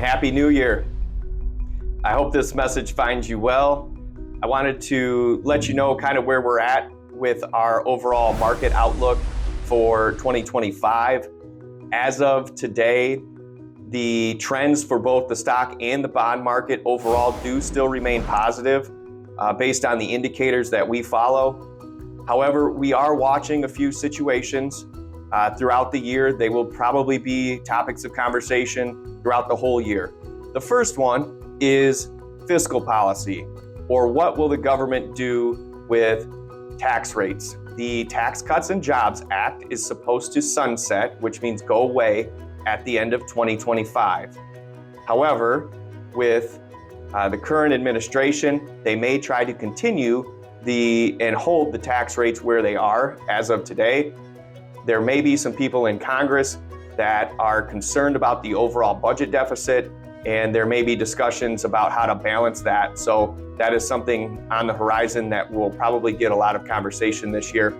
Happy New Year. I hope this message finds you well. I wanted to let you know kind of where we're at with our overall market outlook for 2025. As of today, the trends for both the stock and the bond market overall do still remain positive based on the indicators that we follow. However, we are watching a few situations throughout the year. They will probably be topics of conversation throughout the whole year. The first one is fiscal policy, or what will the government do with tax rates? The Tax Cuts and Jobs Act is supposed to sunset, which means go away at the end of 2025. However, with the current administration, they may try to continue and hold the tax rates where they are as of today. There may be some people in Congress that are concerned about the overall budget deficit, and there may be discussions about how to balance that. So that is something on the horizon that will probably get a lot of conversation this year.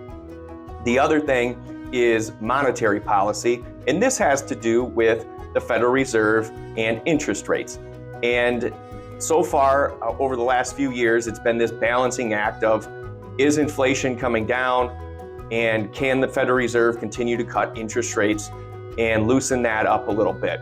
The other thing is monetary policy, and this has to do with the Federal Reserve and interest rates. And so far, over the last few years, it's been this balancing act of, is inflation coming down, and can the Federal Reserve continue to cut interest rates and loosen that up a little bit?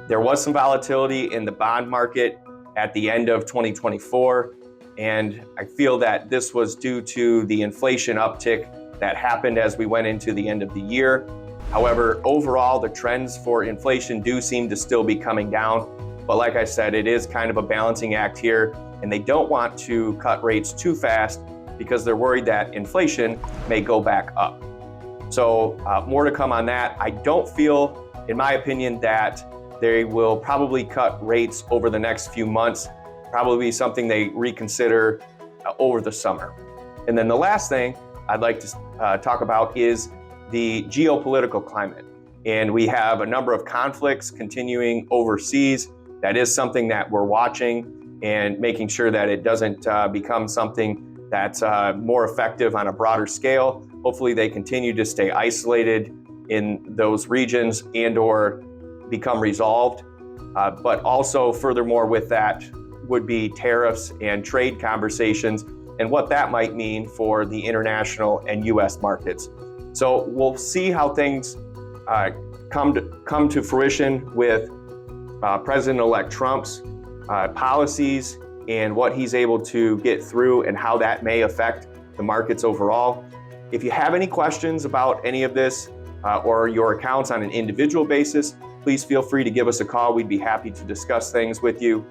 There was some volatility in the bond market at the end of 2024, and I feel that this was due to the inflation uptick that happened as we went into the end of the year. However, overall, the trends for inflation do seem to still be coming down. But like I said, it is kind of a balancing act here, and they don't want to cut rates too fast because they're worried that inflation may go back up. So more to come on that. I don't feel, in my opinion, that they will probably cut rates over the next few months, probably something they reconsider over the summer. And then the last thing I'd like to talk about is the geopolitical climate. And we have a number of conflicts continuing overseas. That is something that we're watching and making sure that it doesn't become something that's more effective on a broader scale. Hopefully they continue to stay isolated in those regions and or become resolved. But also furthermore with that would be tariffs and trade conversations and what that might mean for the international and US markets. So we'll see how things come to fruition with President-elect Trump's policies and what he's able to get through and how that may affect the markets overall. If you have any questions about any of this or your accounts on an individual basis, please feel free to give us a call. We'd be happy to discuss things with you.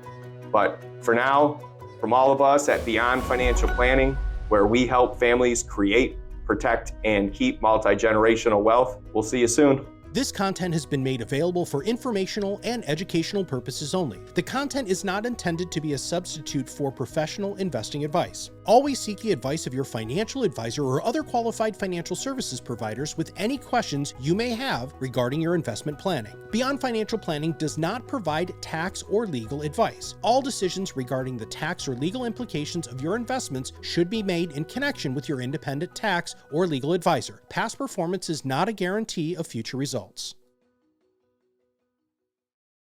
But for now, from all of us at Beyond Financial Planning, where we help families create, protect, and keep multi-generational wealth, we'll see you soon. This content has been made available for informational and educational purposes only. The content is not intended to be a substitute for professional investing advice. Always seek the advice of your financial advisor or other qualified financial services providers with any questions you may have regarding your investment planning. Beyond Financial Planning does not provide tax or legal advice. All decisions regarding the tax or legal implications of your investments should be made in connection with your independent tax or legal advisor. Past performance is not a guarantee of future results.